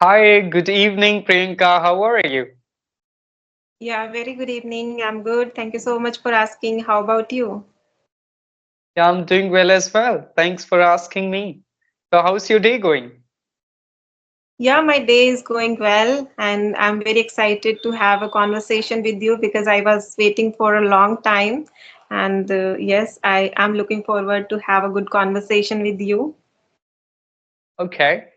Hi, good evening, Priyanka. How are you? Yeah, very good evening. I'm good. Thank you so much for asking. How about you? Yeah, I'm doing well as well. Thanks for asking me. So, how's your day going? Yeah, my day is going well, and I'm very excited to have a conversation with you because I was waiting for a long time. And yes, I am looking forward to have a good conversation with you. Okay.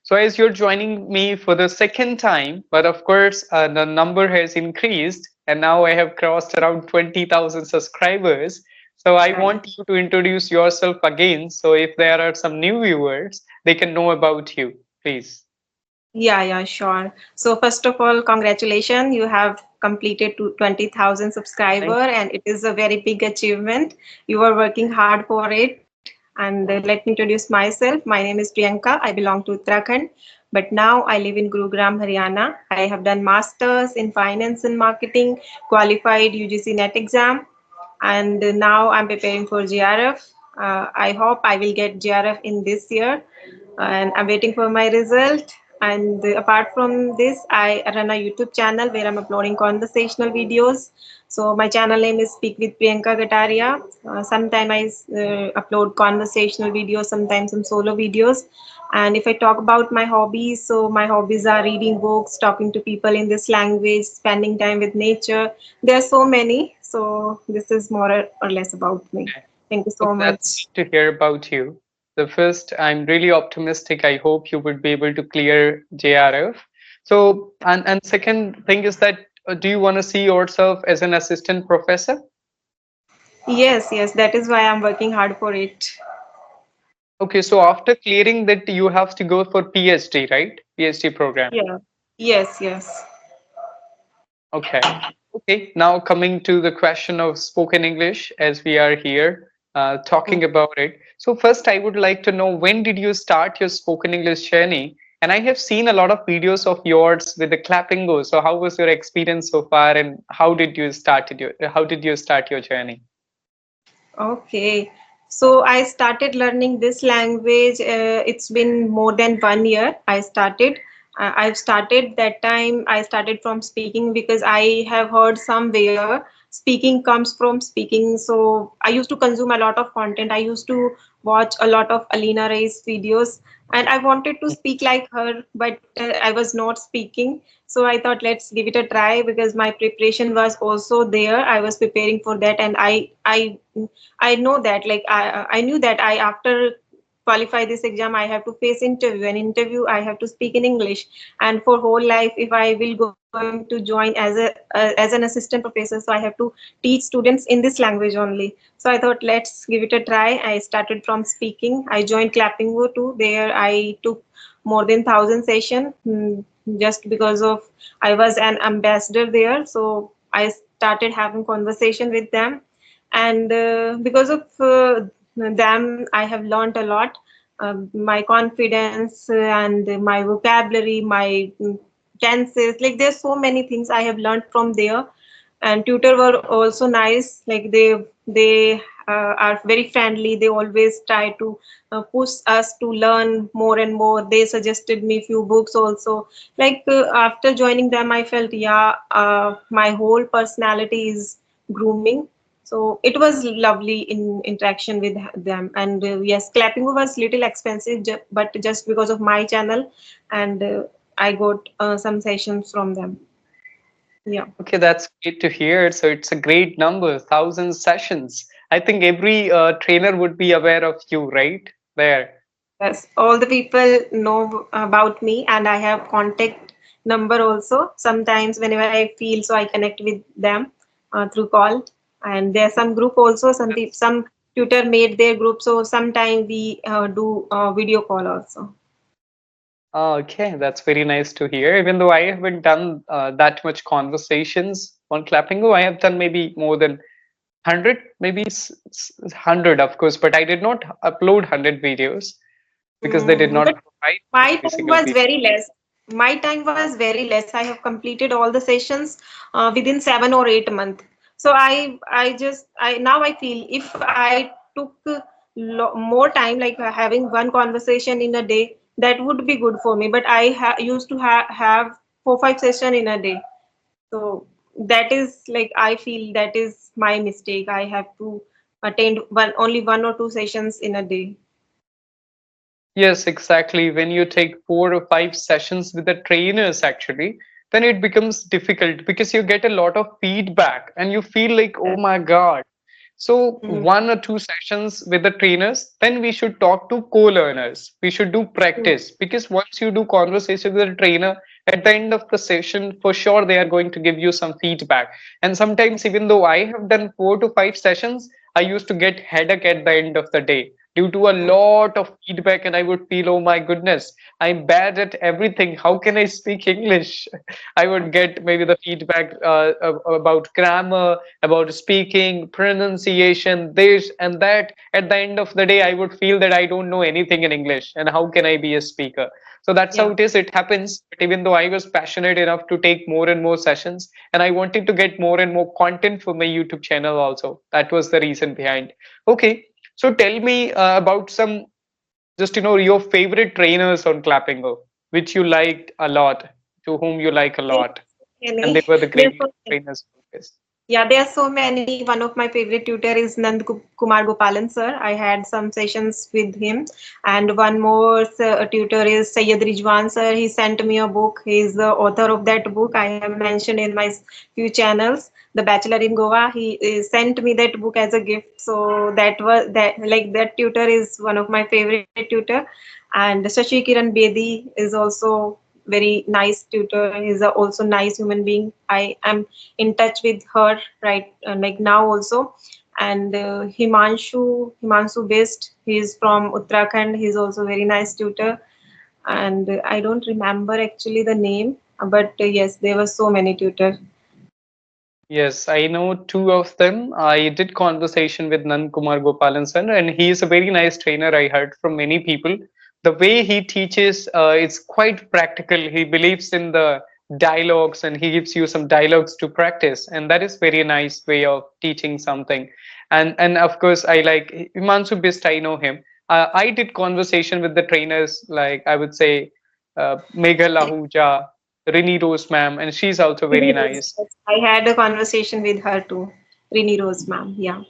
So, as you're joining me for the second time, but of course, the number has increased, and now I have crossed around 20,000 subscribers. So, I Right. want you to introduce yourself again. So, if there are some new viewers, they can know about you, please. Yeah, sure. So first of all, congratulations. You have completed to 20,000 subscriber, Thank and it is a very big achievement. You are working hard for it. And let me introduce myself. My name is Priyanka. I belong to Uttarakhand, but now I live in Gurugram, Haryana. I have done masters in finance and marketing, qualified UGC NET exam, and now I'm preparing for GRF. I hope I will get GRF in this year, and I'm waiting for my result. And apart from this, I run a YouTube channel where I'm uploading conversational videos. So my channel name is Speak with Priyanka Gataria. Sometimes I upload conversational videos, sometimes some solo videos. And if I talk about my hobbies, so my hobbies are reading books, talking to people in this language, spending time with nature. There are so many. So this is more or less about me. you. Thank you so Okay, that's much. great to hear about you. The first, I'm really optimistic. I hope you would be able to clear JRF. So, and second thing is that do you want to see yourself as an assistant professor? Yes, that is why I'm working hard for it. Okay, so after clearing that, you have to go for PhD, right? PhD program. Yeah. Yes. Okay. Okay. Now coming to the question of spoken English, as we are here talking about it. So first, I would like to know when did you start your spoken English journey? And I have seen a lot of videos of yours with the Clappingo. So how was your experience so far, and how did you start your journey? Okay. So I started learning this language. It's been more than 1 year. I started. I've started that time. I started from speaking because I have heard somewhere speaking comes from speaking. So I used to consume a lot of content. I used to watch a lot of Alina Ray's videos, and I wanted to speak like her, but I was not speaking. So I thought let's give it a try because my preparation was also there. I was preparing for that, and I know that like I knew that I after qualify this exam I have to face interview. An interview I have to speak in English, and for whole life if I will going to join as an assistant professor, so I have to teach students in this language only. So I thought let's give it a try. I started from speaking. I joined Clappingo too. There I took more than 1,000 session, just because of I was an ambassador there. So I started having conversation with them, and because of them I have learned a lot. My confidence and my vocabulary, my tenses, like there's so many things I have learned from there. And tutor were also nice, like they are very friendly. They always try to push us to learn more and more. They suggested me few books also. Like after joining them I felt, yeah, my whole personality is grooming. So it was lovely in interaction with them. And yes, clapping was little expensive, but just because of my channel, and I got some sessions from them. Yeah. Okay, that's great to hear. So it's a great number, 1,000 sessions. I think every trainer would be aware of you, right? There. Yes, all the people know about me, and I have contact number also. Sometimes whenever I feel, so I connect with them through call. And there's some group also. Some tutor made their group, so sometime we do video call also. Oh, okay, that's very nice to hear. Even though I haven't done that much conversations on Clappingo, I have done maybe more than 100, maybe 100, of course, but I did not upload 100 videos because they did not But provide me my every time single was video. very less. My time was very less. I have completed all the sessions within 7 or 8 months. So I now I feel if I took more time, like having one conversation in a day, that would be good for me. But I used to have 4 5 session in a day. So that is like I feel that is my mistake. I have to attend only 1 or 2 sessions in a day. Yes, exactly. When you take 4 or 5 sessions with the trainers, actually, then it becomes difficult because you get a lot of feedback and you feel like, oh my God. So, Mm, 1 or 2 sessions with the trainers, then we should talk to co learners. We should do mm, practice because once you do conversation with the trainer, at the end of the session, for sure, they are going to give you some feedback. And sometimes, even though I have done 4 to 5 sessions, I used to get headache at the end of the day due to a lot of feedback, and I would feel, oh my goodness, I'm bad at everything, how can I speak English? I would get maybe the feedback about grammar, about speaking, pronunciation, this and that. At the end of the day, I would feel that I don't know anything in English, and how can I be a speaker? So that's how yeah. it is. It happens. But even though I was passionate enough to take more and more sessions, and I wanted to get more and more content for my YouTube channel also. That was the reason behind. Okay, so tell me about some, just your favorite trainers on Clappingo, which you liked a lot, to whom you like a There's lot, so and they many. were the There's great so many. trainers always. Yeah, there are so many. One of my favorite tutor is Kumar Gopalan sir. I had some sessions with him, and one more tutor is Sayyid Rijwan sir. He sent me a book. He is the author of that book. I have mentioned in my few channels. The Bachelor in Goa. He sent me that book as a gift. So that tutor is one of my favorite tutor, and Shashi Kiran Bedi is also very nice tutor. He's a also nice human being. I am in touch with her right like now also. And Himanshu Best, he's from Uttarakhand. He's also very nice tutor. And I don't remember actually the name, but yes, there were so many tutors. Yes, I know two of them. I did conversation with Nan Kumar Gopalan sir, and he is a very nice trainer. I heard from many people. The way he teaches, it's quite practical. He believes in the dialogues, and he gives you some dialogues to practice, and that is very nice way of teaching something. And of course, I like Himanshu Bist. I know him. I did conversation with the trainers, like I would say, Megha Lahuja, Rini Rose ma'am, and she's also very Rini Rose. nice. Yes, I had a conversation with her too. Rini Rose, ma'am. Yeah.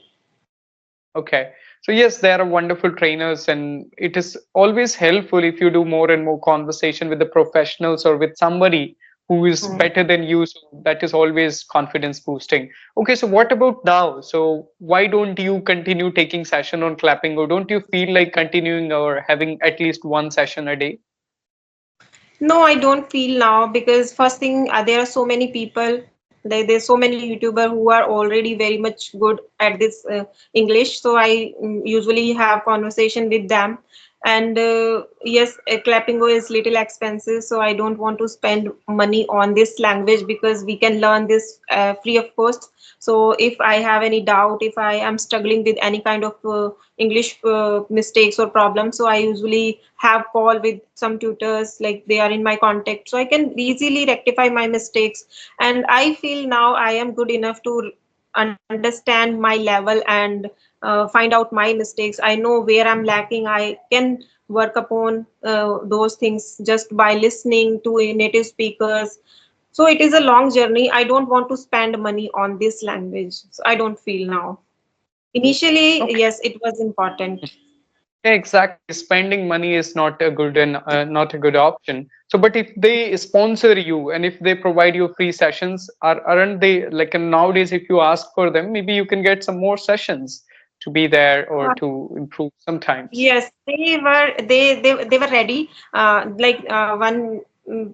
Okay. So yes, there are wonderful trainers, and it is always helpful if you do more and more conversation with the professionals or with somebody who is Hmm. better than you. So that is always confidence boosting. Okay, so what about now? So why don't you continue taking session on clapping, or don't you feel like continuing or having at least one session a day? No, I don't feel now because first thing, there are so many people. There's so many YouTuber who are already very much good at this English. So I usually have conversation with them. And yes, Clappingo is little expensive, so I don't want to spend money on this language because we can learn this free of cost. So if I have any doubt, if I am struggling with any kind of English mistakes or problems, so I usually have call with some tutors, like they are in my contact, so I can easily rectify my mistakes. And I feel now I am good enough to understand my level and find out my mistakes. I know where I'm lacking. I can work upon those things just by listening to native speakers. So it is a long journey. I don't want to spend money on this language. So I don't feel now. Initially, Okay. yes, it was important. Yeah, exactly. Spending money is not a good and not a good option. So, but if they sponsor you and if they provide you free sessions, aren't they like nowadays? If you ask for them, maybe you can get some more sessions to be there or Uh, to improve sometimes. Yes, they were ready. Mm,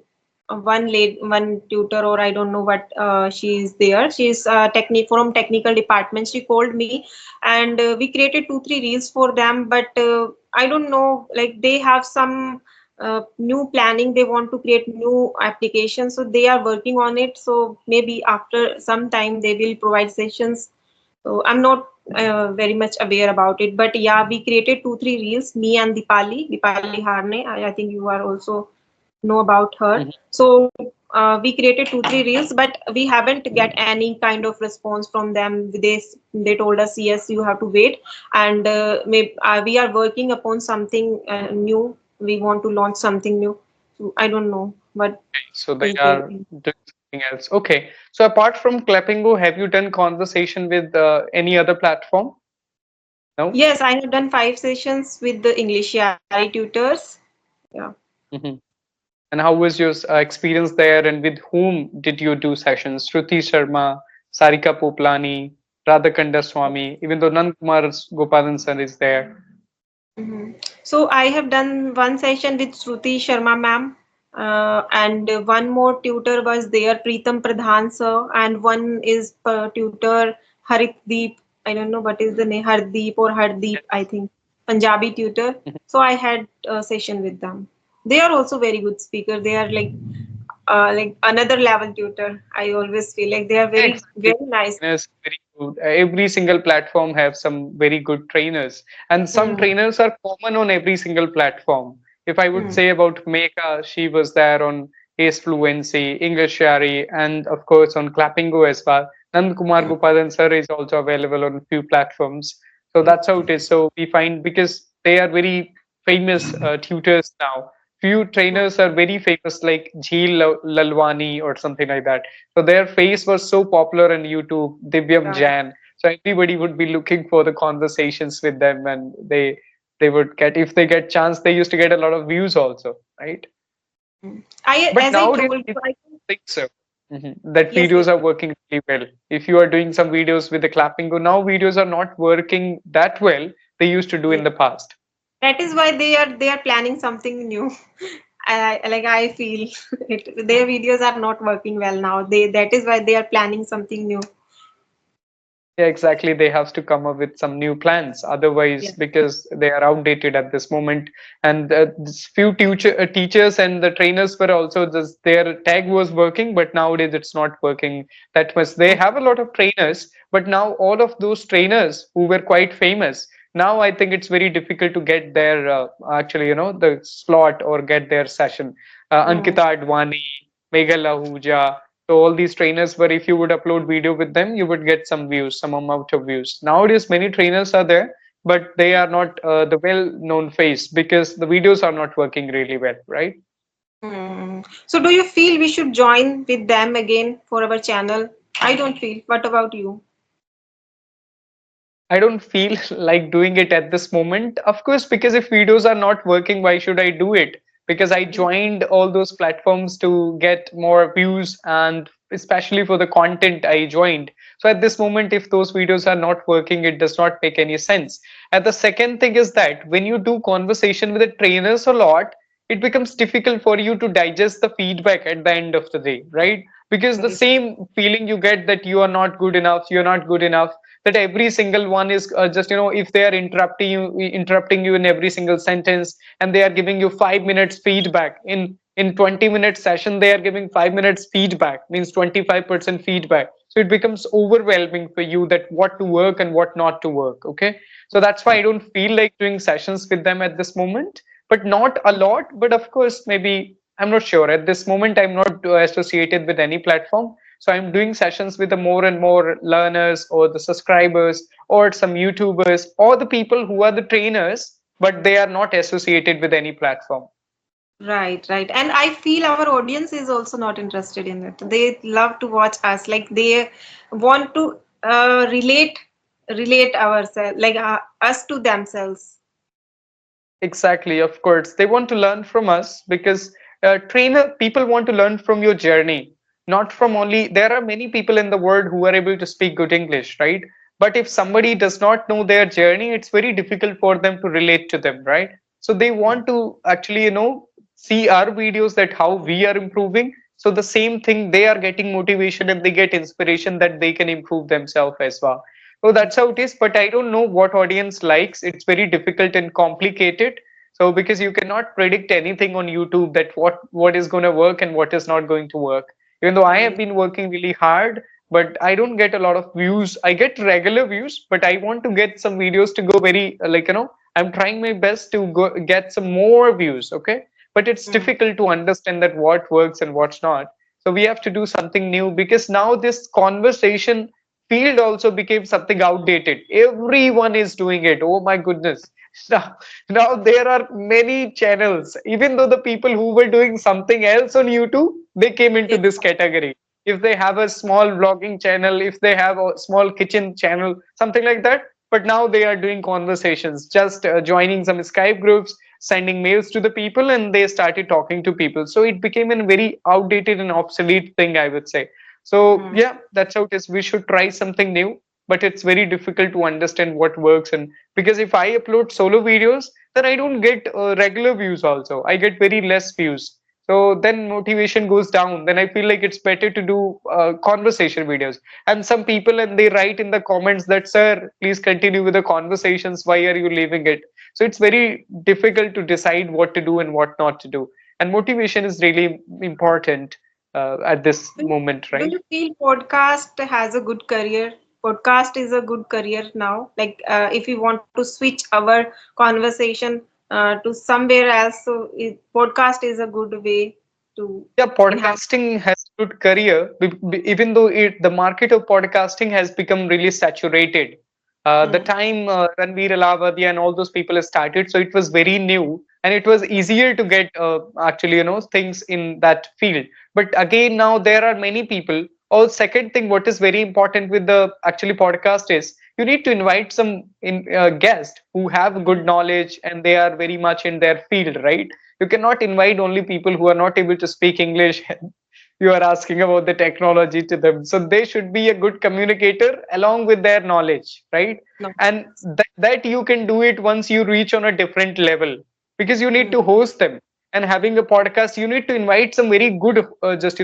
one tutor, or I don't know what she is there. She's technique from technical department. She called me, and we created 2 3 reels for them. But I don't know, like they have some new planning. They want to create new applications, so they are working on it. So maybe after some time they will provide sessions. So I'm not very much aware about it, but yeah, we created 2 3 reels. Me and Dipali Harne. I think you are also know about her. Mhm. So we created 2 3 reels, but we haven't get any kind of response from them. They told us, yes, you have to wait, and we are working upon something new. we want to launch something new. So I don't know, but So they is there? are doing something else. Okay. So apart from Clappingo, have you done conversation with any other platform? No? Yes, I have done 5 sessions with the English Yari tutors. Yeah. Hmm. And how was your experience there, and with whom did you do sessions? Shruti Sharma, Sarika Poplani, Radhakanda Swami, even though Nand Kumar Gopalan sir is there. Mhm. So I have done one session with Shruti Sharma ma'am, and one more tutor was there, Preetam Pradhan sir, and one is tutor Haritdeep. I don't know what is the name, Hardeep or Hardeep, I Yes. think, Punjabi tutor. So I had a session with them. They are also very good speaker. They are like another level tutor. I always feel like they are Yeah, very exactly. very nice. Trainers very good. Every single platform have some very good trainers, and some Mm. trainers are common on every single platform. If I would Mm. say about Meka, she was there on Ace Fluency, English Shari, and of course on Clappingo as well. Nand Kumar Mm. Gopalan sir is also available on a few platforms. So that's how it is. So we find, because they are very famous tutors now. Few trainers are very famous, like Lalwani or something like that. So their face was so popular on YouTube, Divyam Right. Jan. So everybody would be looking for the conversations with them, and they would get, if they get chance, they used to get a lot of views also, right? I, But as I nowadays, told you, people I don't think so. That yes, yes. videos are working really well. If you are doing some videos with the clapping, now videos are not working that well they used to do in Yes. the past. That is why they are planning something new. I feel it, their videos are not working well now. They That is why they are planning something new. Yeah, exactly. They have to come up with some new plans. Otherwise, Yeah. because they are outdated at this moment, and this few teachers and the trainers were also just, their tag was working, but nowadays it's not working that much. They have a lot of trainers, but now all of those trainers who were quite famous, now I think it's very difficult to get their actually, the slot or get their session. Mm. Ankita Advani, Megha Lahuja. So all these trainers were, if you would upload video with them, you would get some views, some amount of views. Nowadays, many trainers are there, but they are not the well-known face, because the videos are not working really well, right? Mm. So do you feel we should join with them again for our channel? I don't feel. What about you? I don't feel like doing it at this moment. Of course, because if videos are not working, why should I do it? Because I joined all those platforms to get more views, and especially for the content I joined. So at this moment, if those videos are not working, it does not make any sense. And the second thing is that when you do conversation with the trainers a lot, it becomes difficult for you to digest the feedback at the end of the day, right? Because the Right. same feeling you get, that you are not good enough, you're not good enough, that every single one is just, if they are interrupting you in every single sentence, and they are giving you 5 minutes feedback in 20-minute session, they are giving 5 minutes feedback, means 25% feedback. So it becomes overwhelming for you, that what to work and what not to work. Okay, so that's why I don't feel like doing sessions with them at this moment, but not a lot. But of course, maybe, I'm not sure at this moment. I'm not associated with any platform, so I'm doing sessions with the more and more learners, or the subscribers, or some YouTubers, or the people who are the trainers, but they are not associated with any platform. Right, right. And I feel our audience is also not interested in it. They love to watch us. Like they want to relate ourselves, like us to themselves. Exactly, of course. They want to learn from us, because trainer people want to learn from your journey, not from only. There are many people in the world who are able to speak good English, right? But if somebody does not know their journey, it's very difficult for them to relate to them, right? So they want to actually, see our videos, that how we are improving. So the same thing, they are getting motivation and they get inspiration, that they can improve themselves as well. So that's how it is. But I don't know what audience likes. It's very difficult and complicated. So because you cannot predict anything on YouTube, that what is going to work and what is not going to work. Even though I have Right. been working really hard, but I don't get a lot of views. I get regular views, but I want to get some videos to go very I'm trying my best to go get some more views. Okay, but it's Mm. difficult to understand that what works and what's not. So we have to do something new, because now this conversation field also became something outdated. Everyone is doing it. Oh my goodness. Now, now there are many channels. Even though the people who were doing something else on YouTube, they came into Yes. this category. If they have a small vlogging channel, if they have a small kitchen channel, something like that. But now they are doing conversations, just joining some Skype groups, sending mails to the people, and they started talking to people. So it became a very outdated and obsolete thing, I would say. So Mm. yeah, that's how it is. We should try something new, but it's very difficult to understand what works. And because if I upload solo videos, then I don't get regular views. Also, I get very less views. So then motivation goes down. Then I feel like it's better to do conversation videos. And some people, and they write in the comments that, sir, please continue with the conversations. Why are you leaving it? So it's very difficult to decide what to do and what not to do. And motivation is really important at this Do you, moment, do right? you feel podcast has a good career? Podcast is a good career now. Like if we want to switch our conversation to somewhere else, so podcast is a good way to Yeah, enhance. podcasting has good career, even though the market of podcasting has become really saturated. The Mm, time Ranveer Alavadi and all those people started, so it was very new and it was easier to get actually things in that field. But again, now there are many people. Oh, second thing, what is very important with the actually podcast is you need to invite some guest who have good mm, knowledge and they are very much in their field, right? You cannot invite only people who are not able to speak English. You are asking about the technology to them. So they should be a good communicator along with their knowledge, right? no. And that you can do it once you reach on a different level because you need Mm, to host them. And having a podcast, you need to invite some very good, just,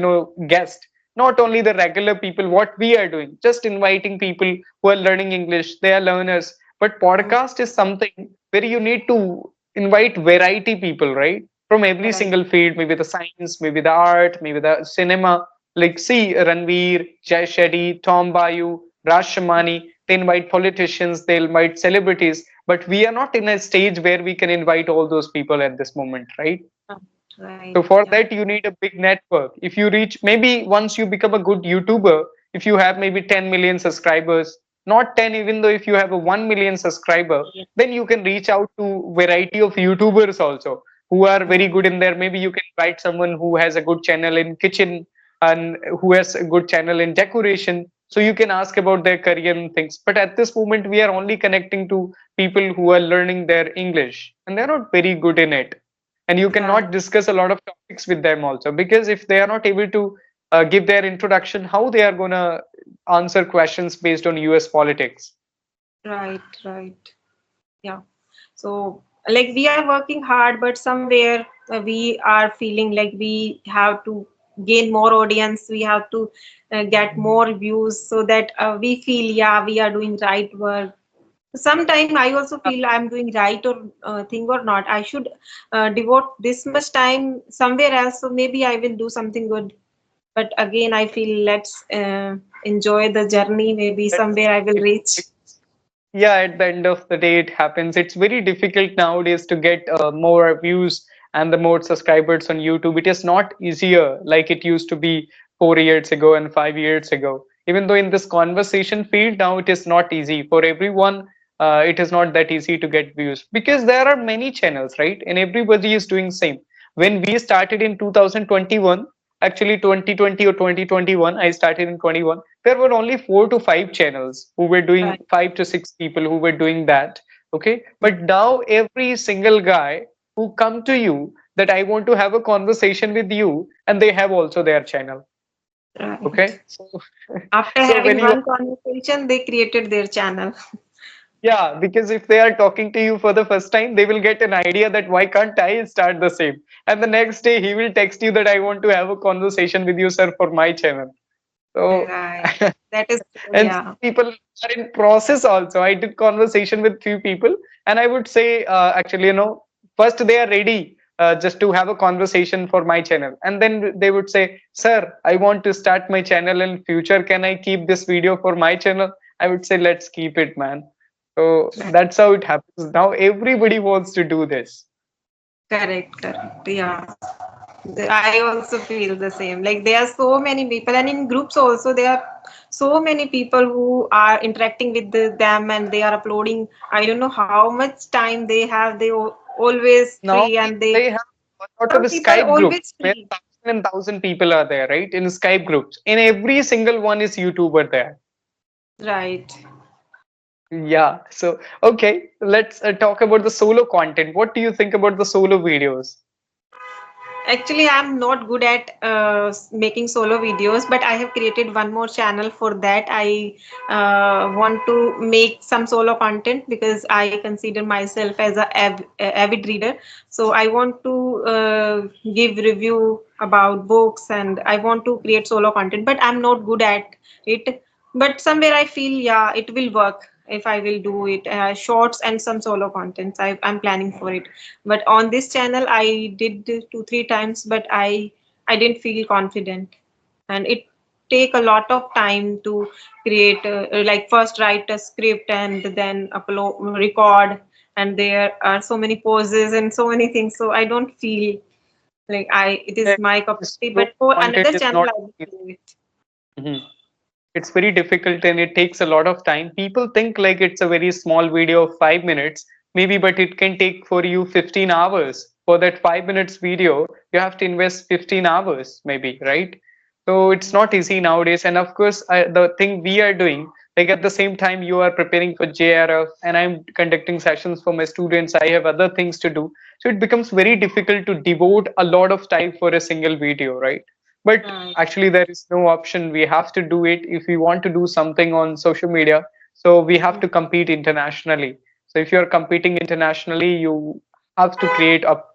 guest, not only the regular people, what we are doing, just inviting people who are learning English, they are learners. But mm, podcast is something where you need to invite variety people, right? From every right. single field, maybe the science, maybe the art, maybe the cinema. Like see Ranveer, Jai Shetty, Tom Bayu, Raj Shamani, they invite politicians, they invite celebrities, but we are not in a stage where we can invite all those people at this moment, right? Right. So for Yeah. that, you need a big network. If you reach, maybe once you become a good YouTuber, if you have maybe 10 million subscribers, not 10, even though if you have a 1 million subscriber, Yeah. then you can reach out to variety of YouTubers also who are very Mm, good in there. Maybe you can invite someone who has a good channel in kitchen and who has a good channel in decoration. So you can ask about their career and things. But at this moment, we are only connecting to people who are learning their English and they're not very good in it, and you right. cannot discuss a lot of topics with them also because if they are not able to give their introduction, how they are going to answer questions based on US politics? Right. Right. Yeah. So, like we are working hard, but somewhere we are feeling like we have to gain more audience. We have to get more views so that we feel, yeah, we are doing right work. Sometimes I also feel I'm doing right or thing or not. I should devote this much time somewhere else. So maybe I will do something good. But again, I feel let's enjoy the journey. Maybe Let's somewhere I will it, reach. yeah, at the end of the day it happens. It's very difficult nowadays to get more views and the more subscribers on YouTube. It is not easier like it used to be 4 years ago and 5 years ago. Even though in this conversation field now it is not easy for everyone. It is not that easy to get views because there are many channels, right? And everybody is doing same. When we started in 2021, actually 2020 or 2021, I started in 21, there were only 4 to 5 channels who were doing, Right. 5 to 6 people who were doing that. Okay, but now every single guy who come to you that I want to have a conversation with you, and they have also their channel. Right. Okay, so After so when having you, one conversation, they created their channel. yeah, because if they are talking to you for the first time, they will get an idea that why can't I start the same, and the next day he will text you that I want to have a conversation with you, sir, for my channel. So Right. That is true, and yeah. some people are in process also. I did conversation with few people, and I would say actually, first they are ready just to have a conversation for my channel, and then they would say, sir, I want to start my channel in future, can I keep this video for my channel? I would say, let's keep it, man. So Right. that's how it happens now. Everybody wants to do this. Correct, correct. Yeah. I also feel the same. Like there are so many people, and in groups also there are so many people who are interacting with them, and they are uploading. I don't know how much time they have. Always Now free, and they they have a lot of some people Skype groups always where free. thousand and thousand people are there, right? In Skype groups. In every single one is YouTuber there. Right. Yeah. So okay, let's talk about the solo content. What do you think about the solo videos? Actually, I'm not good at making solo videos, but I have created one more channel for that. I want to make some solo content because I consider myself as a avid reader. So I want to give review about books, and I want to create solo content, but I'm not good at it. But somewhere I feel, yeah, it will work if I will do it. Shorts and some solo contents. I'm planning for it, but on this channel I did 2 3 times, but I didn't feel confident, and it take a lot of time to create, like first write a script and then upload, record, and there are so many poses and so many things, so I don't feel like I it Yeah, is my cup of this tea. solo But for content another is channel not I will easy. do it. Mhm. It's very difficult and it takes a lot of time. People think like it's a very small video of 5 minutes, maybe, but it can take for you 15 hours. For that 5 minutes video, you have to invest 15 hours, maybe, right? So it's not easy nowadays. And of course, the thing we are doing, like at the same time, you are preparing for JRF and I'm conducting sessions for my students. I have other things to do. So it becomes very difficult to devote a lot of time for a single video, right? But Right. actually there is no option, we have to do it if we want to do something on social media. So we have to compete internationally. So if you're competing internationally, you have to create up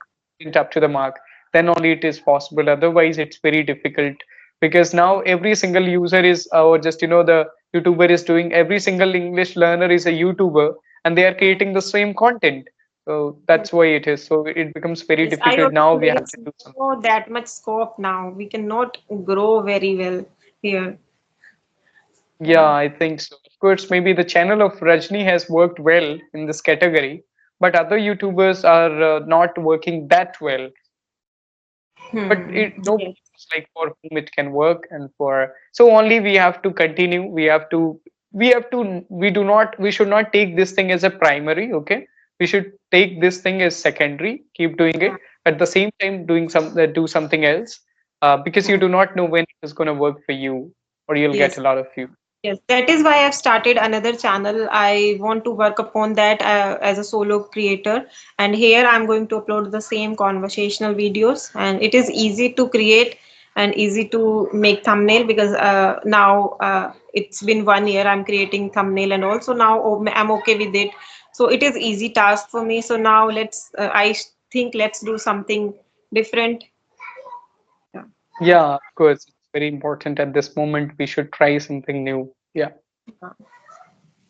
to the mark, then only it is possible, otherwise it's very difficult. Because now every single user is, or just the YouTuber is doing, every single English learner is a YouTuber, and they are creating the same content. So that's why it is, so it becomes very Yes, I difficult. also Now feel we there have is to do something. no that much scope now. We cannot grow very well here. Yeah, Yeah. I think so. Of course, maybe the channel of Rajni has worked well in this category, but other YouTubers are not working that well. But Hmm. it nobody Yes. knows like for whom it can work, and for so only we have to continue. We should not take this thing as a primary. Okay, we should take this thing as secondary. Keep doing it at the same time, do something else, because you Hmm. do not know when it is going to work for you, or you'll get Yes. a lot of views. Yes, that is why I've started another channel. I want to work upon that as a solo creator. And here I'm going to upload the same conversational videos. And it is easy to create and easy to make thumbnail because now it's been 1 year I'm creating thumbnail, and also now I'm okay with it. So it is easy task for me. So now I think let's do something different. Yeah. Yeah, of course. It's very important at this moment. We should try something new. Yeah.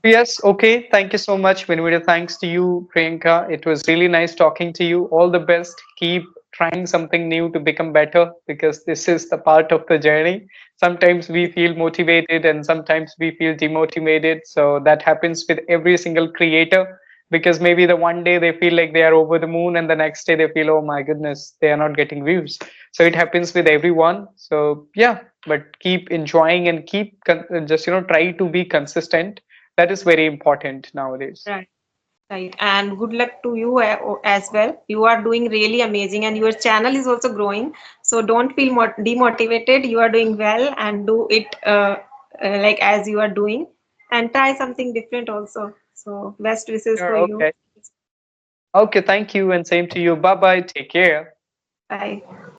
Yes, okay. Thank you so much, Vinimita. Thanks to you, Priyanka. It was really nice talking to you. All the best. Keep trying something new to become better, because this is the part of the journey. Sometimes we feel motivated and sometimes we feel demotivated. So that happens with every single creator, because maybe the one day they feel like they are over the moon and the next day they feel, oh my goodness, they are not getting views. So it happens with everyone. So yeah, but keep enjoying and just try to be consistent. That is very important nowadays. Right. Right, and good luck to you as well. You are doing really amazing, and your channel is also growing. So don't feel demotivated. You are doing well, and do it like as you are doing, and try something different also. So best wishes Sure. for you. Okay. Okay. Thank you. And same to you. Bye bye. Take care. Bye.